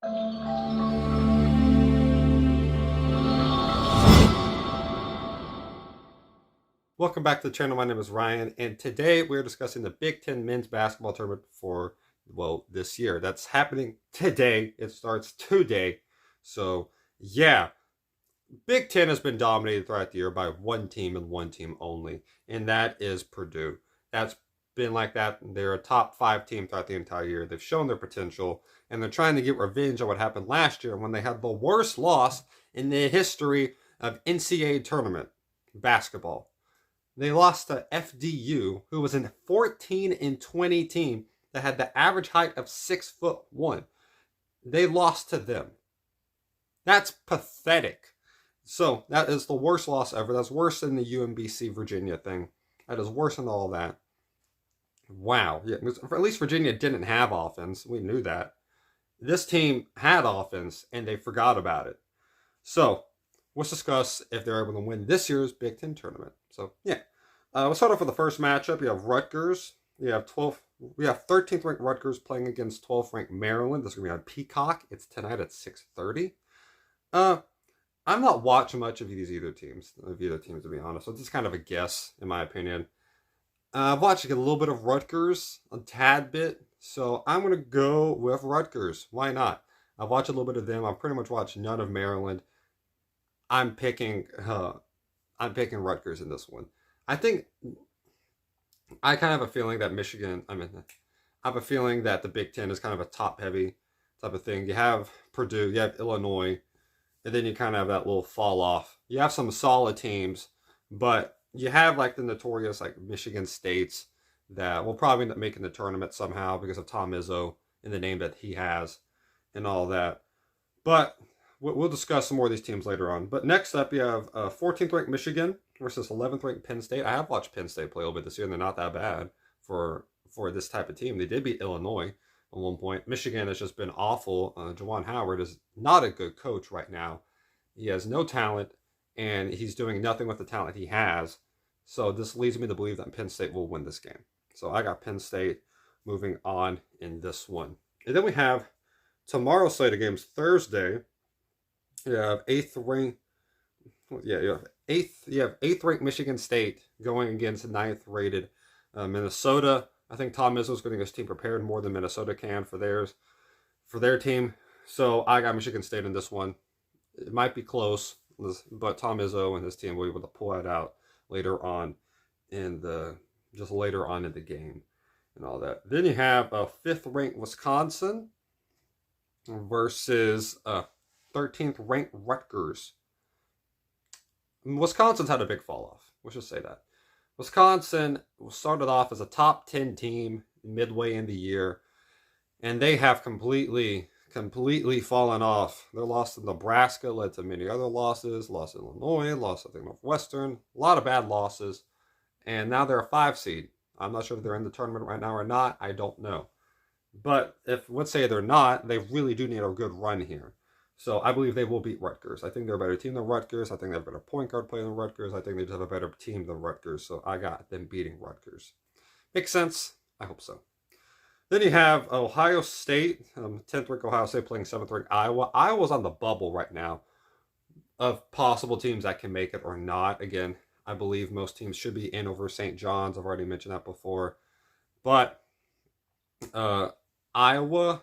Welcome back to the channel. My name is Ryan, and today we're discussing the Big Ten men's basketball tournament for, well, this year. That's happening today. It starts today. So, yeah, Big Ten has been dominated throughout the year by one team and one team only, and that is Purdue. That's been like that. They're a top five team throughout the entire year. They've shown their potential, and they're trying to get revenge on what happened last year when they had the worst loss in the history of NCAA tournament basketball. They lost to FDU, who was a 14-20 team that had the average height of 6'1". They lost to them. That's pathetic. So that is the worst loss ever. That's worse than the UMBC Virginia thing. That is worse than all that. Wow. Yeah, at least Virginia didn't have offense. We knew that. This team had offense, and they forgot about it. So let's discuss if they're able to win this year's Big Ten tournament. So yeah, we'll start off with the first matchup. You have Rutgers. We have 13th ranked Rutgers playing against 12th ranked Maryland. This is gonna be on Peacock. It's tonight at 6:30. I'm not watching much of either teams, to be honest. So this is kind of a guess, in my opinion. I've watched a little bit of Rutgers, a tad bit. So I'm gonna go with Rutgers. Why not? I've watched a little bit of them. I've pretty much watched none of Maryland. I'm picking Rutgers in this one. I think I kind of have a feeling that I have a feeling that the Big Ten is kind of a top-heavy type of thing. You have Purdue, you have Illinois, and then you kind of have that little fall off. You have some solid teams, but you have like the notorious like Michigan States that will probably end up making the tournament somehow because of Tom Izzo and the name that he has and all that. But we'll discuss some more of these teams later on. But next up, you have 14th ranked Michigan versus 11th ranked Penn State. I have watched Penn State play a little bit this year, and they're not that bad for this type of team. They did beat Illinois at one point. Michigan has just been awful. Juwan Howard is not a good coach right now. He has no talent, and he's doing nothing with the talent he has. So this leads me to believe that Penn State will win this game. So I got Penn State moving on in this one. And then we have tomorrow's slate of games, Thursday. You have eighth ranked ranked Michigan State going against ninth rated Minnesota. I think Tom Izzo's going to get his team prepared more than Minnesota can for their team. So I got Michigan State in this one. It might be close, but Tom Izzo and his team will be able to pull it out later on in the game and all that. Then you have a fifth ranked Wisconsin versus 13th ranked Rutgers. Wisconsin's had a big fall off. Let's just say that. Wisconsin started off as a top 10 team midway in the year, and they have completely fallen off. Their loss to Nebraska led to many other losses. Lost to Illinois, lost to Northwestern. A lot of bad losses. And now they're a 5 seed. I'm not sure if they're in the tournament right now or not. I don't know. But let's say they're not, they really do need a good run here. So I believe they will beat Rutgers. I think they're a better team than Rutgers. I think they have a better point guard play than Rutgers. I think they just have a better team than Rutgers. So I got them beating Rutgers. Makes sense? I hope so. Then you have Ohio State, 10th ranked Ohio State playing 7th ranked Iowa. Iowa's on the bubble right now of possible teams that can make it or not. Again, I believe most teams should be in over St. John's. I've already mentioned that before. But Iowa,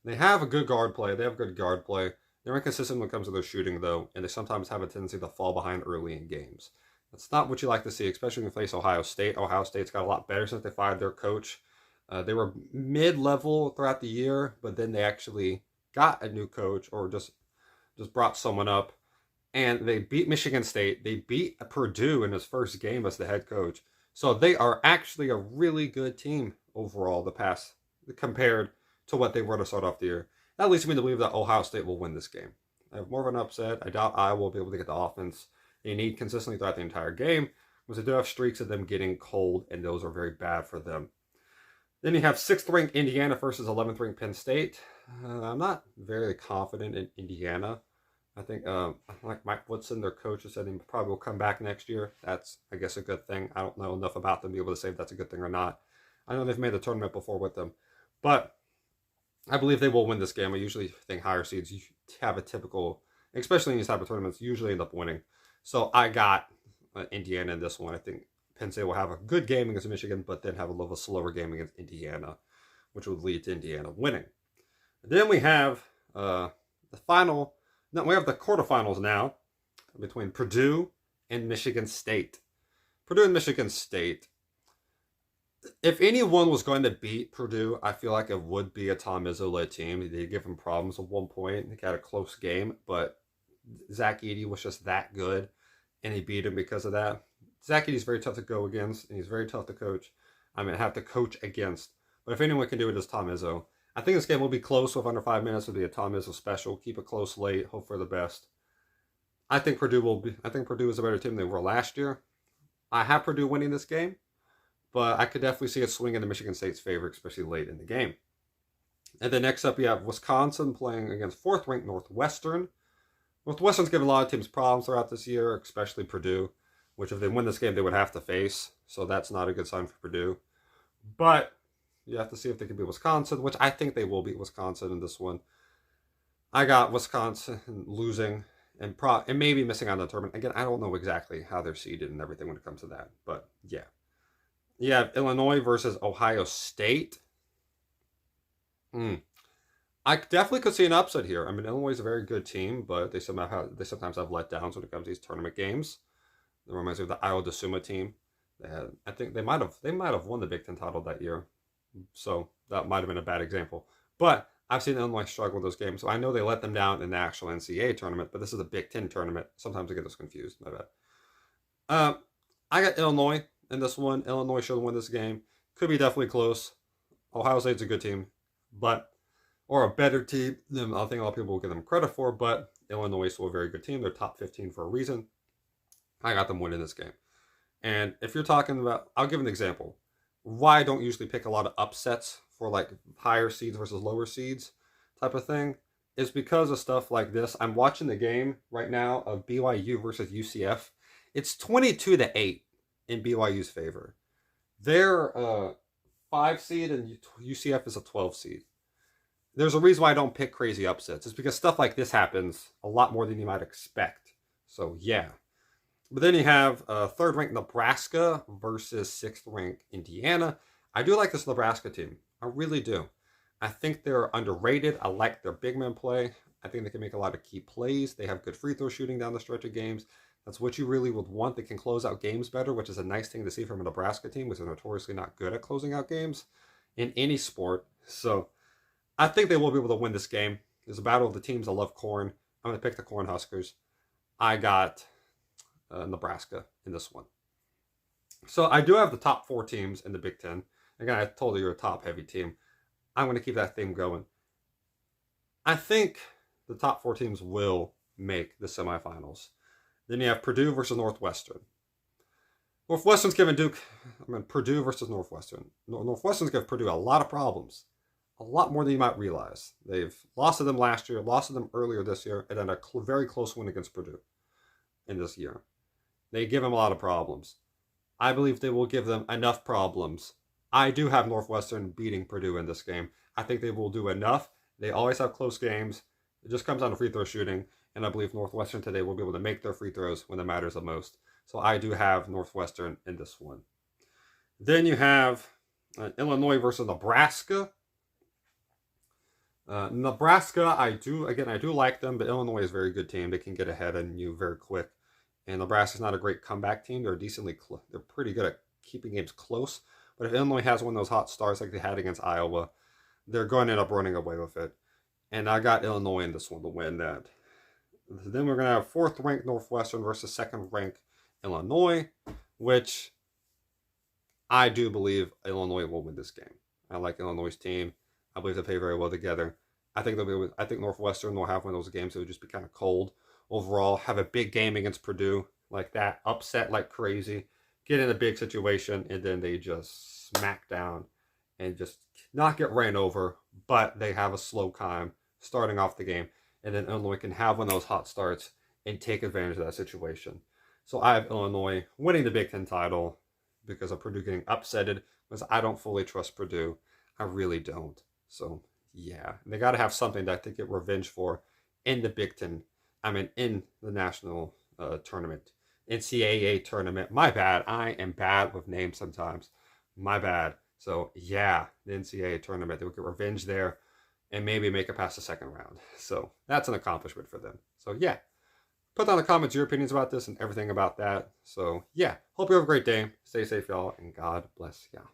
they have a good guard play. They're inconsistent when it comes to their shooting, though, and they sometimes have a tendency to fall behind early in games. That's not what you like to see, especially when you face Ohio State. Ohio State's got a lot better since they fired their coach. They were mid-level throughout the year, but then they actually got a new coach or just brought someone up, and they beat Michigan State. They beat Purdue in his first game as the head coach. So they are actually a really good team overall compared to what they were to start off the year. That leads me to believe that Ohio State will win this game. I have more of an upset. I doubt Iowa will be able to get the offense they need consistently throughout the entire game, because they do have streaks of them getting cold, and those are very bad for them. Then you have 6th ranked Indiana versus 11th ranked Penn State. I'm not very confident in Indiana. I think like Mike Woodson, their coach, has said he probably will come back next year. That's, I guess, a good thing. I don't know enough about them to be able to say if that's a good thing or not. I know they've made the tournament before with them. But I believe they will win this game. I usually think higher seeds have a typical, especially in these type of tournaments, usually end up winning. So I got Indiana in this one. I think Penn State will have a good game against Michigan, but then have a little slower game against Indiana, which would lead to Indiana winning. Then we have the final. No, we have the quarterfinals now between Purdue and Michigan State. Purdue and Michigan State. If anyone was going to beat Purdue, I feel like it would be a Tom Izzo led team. He did give him problems at one point. He had a close game, but Zach Edey was just that good, and he beat him because of that. Zach Edey's very tough to go against, and he's very tough to coach. Have to coach against. But if anyone can do it, it's Tom Izzo. I think this game will be close with under 5 minutes. It'll be a Tom Izzo special. Keep it close late. Hope for the best. I think Purdue is a better team than they were last year. I have Purdue winning this game, but I could definitely see it swing into Michigan State's favor, especially late in the game. And then next up, you have Wisconsin playing against fourth-ranked Northwestern. Northwestern's given a lot of teams problems throughout this year, especially Purdue, which if they win this game, they would have to face. So that's not a good sign for Purdue. But you have to see if they can beat Wisconsin, which I think they will beat Wisconsin in this one. I got Wisconsin losing and maybe missing out on the tournament. Again, I don't know exactly how they're seeded and everything when it comes to that. But yeah. You have Illinois versus Ohio State. I definitely could see an upset here. I mean, Illinois is a very good team, but they sometimes have letdowns when it comes to these tournament games. It reminds me of the Iowa DeSuma team. I think they might have won the Big Ten title that year, so that might have been a bad example. But I've seen Illinois struggle with those games, so I know they let them down in the actual NCAA tournament. But this is a Big Ten tournament. Sometimes I get those confused. My bad. I got Illinois in this one. Illinois should win this game. Could be definitely close. Ohio State's a good team, or a better team than I think a lot of people will give them credit for, but Illinois is still a very good team. They're top 15 for a reason. I got them winning this game. And if you're talking about, I'll give an example. Why I don't usually pick a lot of upsets for like higher seeds versus lower seeds type of thing is because of stuff like this. I'm watching the game right now of BYU versus UCF. It's 22-8 in BYU's favor. They're a 5 seed and UCF is a 12 seed. There's a reason why I don't pick crazy upsets. It's because stuff like this happens a lot more than you might expect. So, yeah. But then you have third-ranked Nebraska versus sixth-ranked Indiana. I do like this Nebraska team. I really do. I think they're underrated. I like their big man play. I think they can make a lot of key plays. They have good free throw shooting down the stretch of games. That's what you really would want. They can close out games better, which is a nice thing to see from a Nebraska team, which is notoriously not good at closing out games in any sport. So I think they will be able to win this game. There's a battle of the teams. I love Corn. I'm going to pick the Cornhuskers. I got Nebraska in this one. So I do have the top 4 teams in the Big Ten. Again, I told you you're a top-heavy team. I'm going to keep that theme going. I think the top 4 teams will make the semifinals. Then you have Purdue versus Northwestern. Purdue versus Northwestern. Northwestern's given Purdue a lot of problems. A lot more than you might realize. They've lost to them last year, lost to them earlier this year, and then a very close win against Purdue in this year. They give them a lot of problems. I believe they will give them enough problems. I do have Northwestern beating Purdue in this game. I think they will do enough. They always have close games. It just comes down to free throw shooting, and I believe Northwestern today will be able to make their free throws when it matters the most. So I do have Northwestern in this one. Then you have Illinois versus Nebraska. Nebraska, I do like them, but Illinois is a very good team. They can get ahead on you very quick. And Nebraska's not a great comeback team. They're they're pretty good at keeping games close. But if Illinois has one of those hot starts like they had against Iowa, they're going to end up running away with it. And I got Illinois in this one to win that. Then we're going to have 4th-ranked Northwestern versus 2nd-ranked Illinois, which I do believe Illinois will win this game. I like Illinois' team. I believe they play very well together. I think Northwestern will have one of those games that would just be kind of cold. Overall, have a big game against Purdue like that, upset like crazy, get in a big situation, and then they just smack down and just not get ran over, but they have a slow climb starting off the game, and then Illinois can have one of those hot starts and take advantage of that situation. So I have Illinois winning the Big Ten title because of Purdue getting upsetted, because I don't fully trust Purdue. I really don't. So yeah, they got to have something that they get revenge for in the Big Ten. I mean, in the national tournament, NCAA tournament. My bad. I am bad with names sometimes. My bad. So yeah, the NCAA tournament, they would get revenge there, and maybe make it past the second round. So that's an accomplishment for them. So yeah, put down in the comments your opinions about this and everything about that. So yeah, hope you have a great day. Stay safe, y'all, and God bless y'all.